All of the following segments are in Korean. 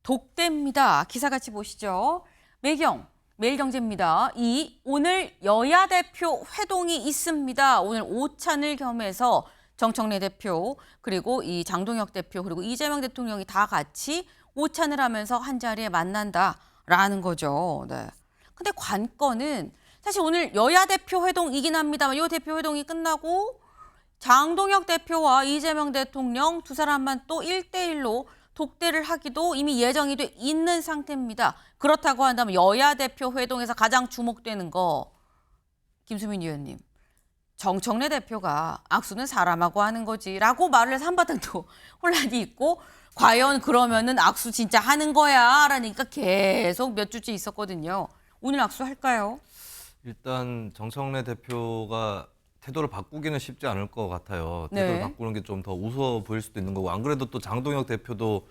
독대입니다. 기사 같이 보시죠. 매일경제입니다. 오늘 여야 대표 회동이 있습니다. 오늘 오찬을 겸해서 정청래 대표, 그리고 이 장동혁 대표, 그리고 이재명 대통령이 다 같이 오찬을 하면서 한 자리에 만난다라는 거죠. 네. 근데 관건은 사실 오늘 여야 대표 회동이긴 합니다만 이 대표 회동이 끝나고 장동혁 대표와 이재명 대통령 두 사람만 또 1대1로 독대를 하기도 이미 예정이 돼 있는 상태입니다. 그렇다고 한다면 여야 대표 회동에서 가장 주목되는 거, 김수민 의원님, 정청래 대표가 악수는 사람하고 하는 거지라고 말을 해서 한바탕도 혼란이 있고, 과연 그러면은 악수 진짜 하는 거야? 라니까 계속 몇 주째 있었거든요. 오늘 악수할까요? 일단 정청래 대표가 태도를 바꾸기는 쉽지 않을 것 같아요. 태도를 네. 바꾸는 게 좀 더 우스워 보일 수도 있는 거고, 안 그래도 또 장동혁 대표도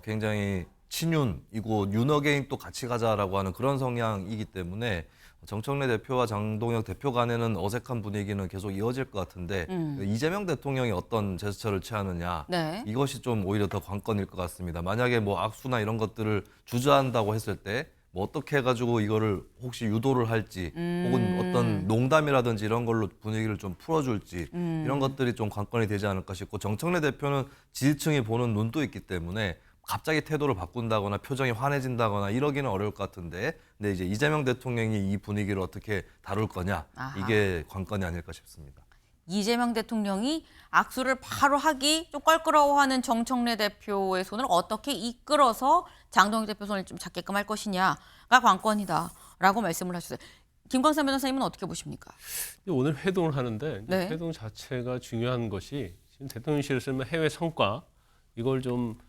굉장히 친윤이고 윤어게인 또 같이 가자라고 하는 그런 성향이기 때문에 정청래 대표와 장동혁 대표 간에는 어색한 분위기는 계속 이어질 것 같은데 이재명 대통령이 어떤 제스처를 취하느냐, 네. 이것이 좀 오히려 더 관건일 것 같습니다. 만약에 뭐 악수나 이런 것들을 주저한다고 했을 때 뭐 어떻게 해가지고 이거를 혹시 유도를 할지 혹은 어떤 농담이라든지 이런 걸로 분위기를 좀 풀어줄지 이런 것들이 좀 관건이 되지 않을까 싶고, 정청래 대표는 지지층이 보는 눈도 있기 때문에 갑자기 태도를 바꾼다거나 표정이 환해진다거나 이러기는 어려울 것 같은데, 근데 이제 이재명 대통령이 이 분위기를 어떻게 다룰 거냐, 아하. 이게 관건이 아닐까 싶습니다. 이재명 대통령이 악수를 바로 하기 좀 껄끄러워하는 정청래 대표의 손을 어떻게 이끌어서 장동혁 대표 손을 좀 잡게끔 할 것이냐가 관건이다라고 말씀을 하셨어요. 김광삼 변호사님은 어떻게 보십니까? 오늘 회동을 하는데 네. 회동 자체가 중요한 것이 지금 대통령실에서 해외 성과 이걸 좀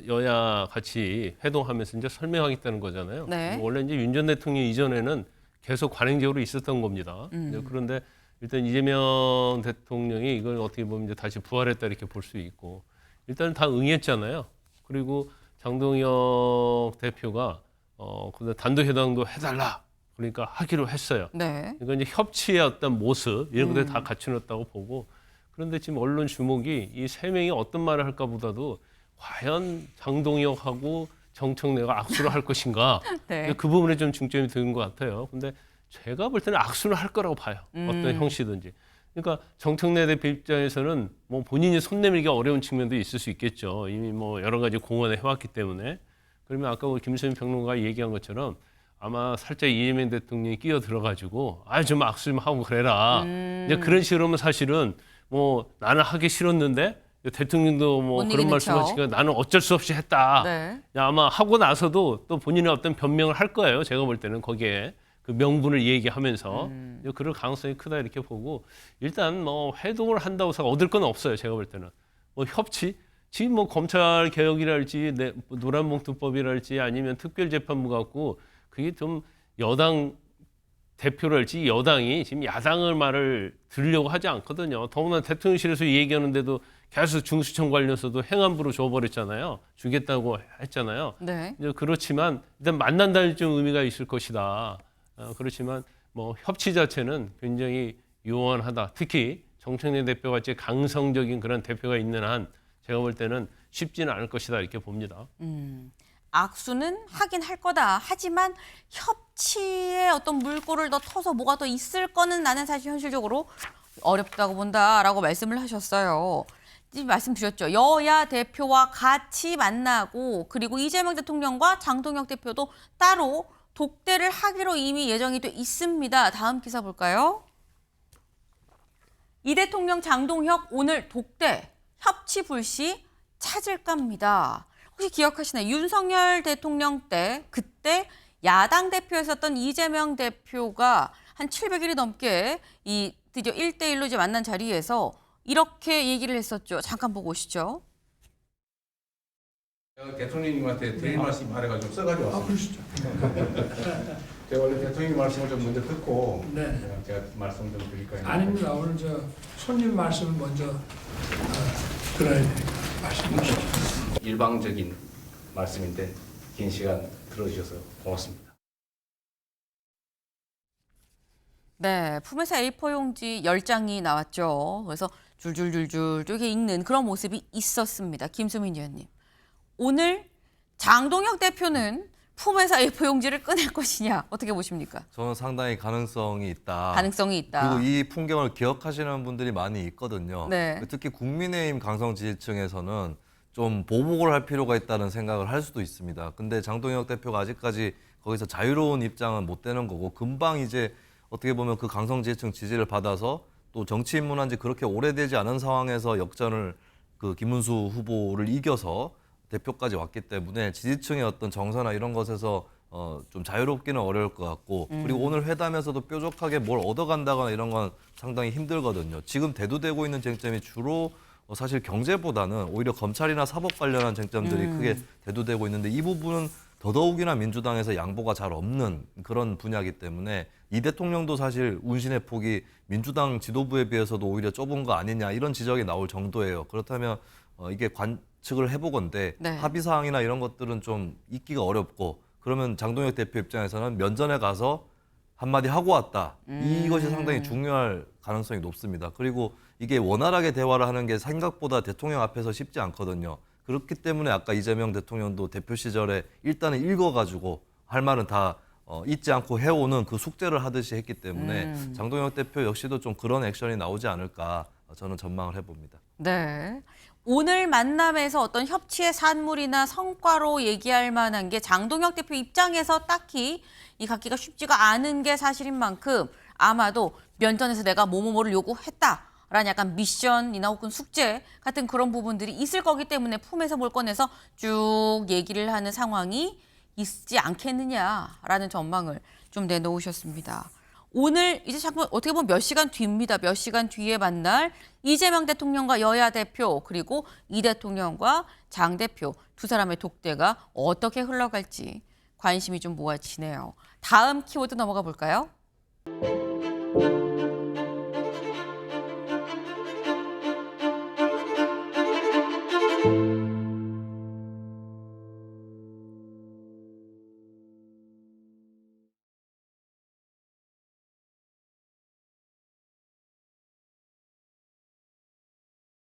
여야 같이 회동하면서 이제 설명하겠다는 거잖아요. 네. 원래 이제 윤 전 대통령 이전에는 계속 관행적으로 있었던 겁니다. 이제 그런데 일단 이재명 대통령이 이걸 어떻게 보면 이제 다시 부활했다 이렇게 볼 수 있고, 일단 다 응했잖아요. 그리고 장동혁 대표가 근데 단독 회담도 해달라 그러니까 하기로 했어요. 네. 그러니까 이제 협치의 어떤 모습 이런 것들 다 갖춰놨다고 보고, 그런데 지금 언론 주목이 이 세 명이 어떤 말을 할까보다도 과연 장동혁하고 정청래가 악수를 할 것인가, 네. 그 부분에 좀 중점이 드는 것 같아요. 근데 제가 볼 때는 악수를 할 거라고 봐요. 어떤 형식이든지. 그러니까 정청래 대표 입장에서는 뭐 본인이 손 내밀기 어려운 측면도 있을 수 있겠죠. 이미 뭐 여러 가지 공헌을 해왔기 때문에. 그러면 아까 뭐 김수민 평론가가 얘기한 것처럼 아마 살짝 이재명 대통령이 끼어 들어가지고 좀 악수 좀 하고 그래라. 이제 그런 식으로 하면 사실은 뭐 나는 하기 싫었는데 대통령도 뭐 못 그런 이기는 말씀하시니까 나는 어쩔 수 없이 했다. 네. 아마 하고 나서도 또 본인의 어떤 변명을 할 거예요. 제가 볼 때는 거기에 그 명분을 얘기하면서 그럴 가능성이 크다 이렇게 보고, 일단 뭐 회동을 한다고 해서 얻을 건 없어요. 제가 볼 때는 뭐 협치, 지금 뭐 검찰 개혁이랄지 노란봉투법이랄지 아니면 특별재판부 갖고 그게 좀 여당 대표랄지 여당이 지금 야당을 말을 들으려고 하지 않거든요. 더구나 대통령실에서 얘기하는데도 계속 중수청 관련해서도 행안부로 줘버렸잖아요. 주겠다고 했잖아요. 네. 이제 그렇지만 일단 만난다는 좀 의미가 있을 것이다. 그렇지만 뭐 협치 자체는 굉장히 요원하다. 특히 정청래 대표 같이 강성적인 그런 대표가 있는 한 제가 볼 때는 쉽지는 않을 것이다 이렇게 봅니다. 악수는 하긴 할 거다. 하지만 협치에 어떤 물꼬를 더 터서 뭐가 더 있을 거는 나는 사실 현실적으로 어렵다고 본다라고 말씀을 하셨어요. 지금 말씀드렸죠. 여야 대표와 같이 만나고, 그리고 이재명 대통령과 장동혁 대표도 따로 독대를 하기로 이미 예정이 돼 있습니다. 다음 기사 볼까요? 이 대통령 장동혁 오늘 독대, 협치 불씨 찾을까입니다. 혹시 기억하시나요? 윤석열 대통령 때 그때 야당 대표였었던 이재명 대표가 한 700일이 넘게 드디어 1대1로 이제 만난 자리에서 이렇게 얘기를 했었죠. 잠깐 보고 오시죠. 제가 대통령님한테 드릴 말씀 말해가지고 써가지고 왔습니다. 그러시죠. 제가 원래 대통령 말씀을 좀 먼저 듣고 네. 제가 말씀 좀 드릴까요? 아닙니다. 오늘 손님 말씀을 먼저 들어야 되니까 말씀해 주시죠. 일방적인 말씀인데 긴 시간 들어주셔서 고맙습니다. 네, 품에서 A4 용지 10장이 나왔죠. 그래서 줄줄줄줄 이렇게 읽는 그런 모습이 있었습니다. 김수민 의원님. 오늘 장동혁 대표는 품에서 A4 용지를 꺼낼 것이냐 어떻게 보십니까? 저는 상당히 가능성이 있다. 가능성이 있다. 그리고 이 풍경을 기억하시는 분들이 많이 있거든요. 네. 특히 국민의힘 강성 지지층에서는 좀 보복을 할 필요가 있다는 생각을 할 수도 있습니다. 근데 장동혁 대표가 아직까지 거기서 자유로운 입장은 못 되는 거고 금방 이제 어떻게 보면 그 강성 지지층 지지를 받아서 또 정치 입문한 지 그렇게 오래되지 않은 상황에서 역전을 그 김문수 후보를 이겨서 대표까지 왔기 때문에 지지층의 어떤 정서나 이런 것에서 좀 자유롭기는 어려울 것 같고 그리고 오늘 회담에서도 뾰족하게 뭘 얻어간다거나 이런 건 상당히 힘들거든요. 지금 대두되고 있는 쟁점이 주로 사실 경제보다는 오히려 검찰이나 사법 관련한 쟁점들이 크게 대두되고 있는데 이 부분은 더더욱이나 민주당에서 양보가 잘 없는 그런 분야이기 때문에 이 대통령도 사실 운신의 폭이 민주당 지도부에 비해서도 오히려 좁은 거 아니냐 이런 지적이 나올 정도예요. 그렇다면 이게 관측을 해보건대 네. 합의 사항이나 이런 것들은 좀 있기가 어렵고 그러면 장동혁 대표 입장에서는 면전에 가서 한마디 하고 왔다. 이것이 상당히 중요할 가능성이 높습니다. 그리고 이게 원활하게 대화를 하는 게 생각보다 대통령 앞에서 쉽지 않거든요. 그렇기 때문에 아까 이재명 대통령도 대표 시절에 일단은 읽어가지고 할 말은 다 잊지 않고 해오는 그 숙제를 하듯이 했기 때문에 장동혁 대표 역시도 좀 그런 액션이 나오지 않을까 저는 전망을 해봅니다. 네. 오늘 만남에서 어떤 협치의 산물이나 성과로 얘기할 만한 게 장동혁 대표 입장에서 딱히 이 갖기가 쉽지가 않은 게 사실인 만큼 아마도 면전에서 내가 뭐뭐뭐를 요구했다라는 약간 미션이나 혹은 숙제 같은 그런 부분들이 있을 거기 때문에 품에서 뭘 꺼내서 쭉 얘기를 하는 상황이 있지 않겠느냐라는 전망을 좀 내놓으셨습니다. 오늘 이제 잠깐 어떻게 보면 몇 시간 뒤입니다. 몇 시간 뒤에 만날 이재명 대통령과 여야 대표 그리고 이 대통령과 장 대표 두 사람의 독대가 어떻게 흘러갈지 관심이 좀 모아지네요. 다음 키워드 넘어가 볼까요?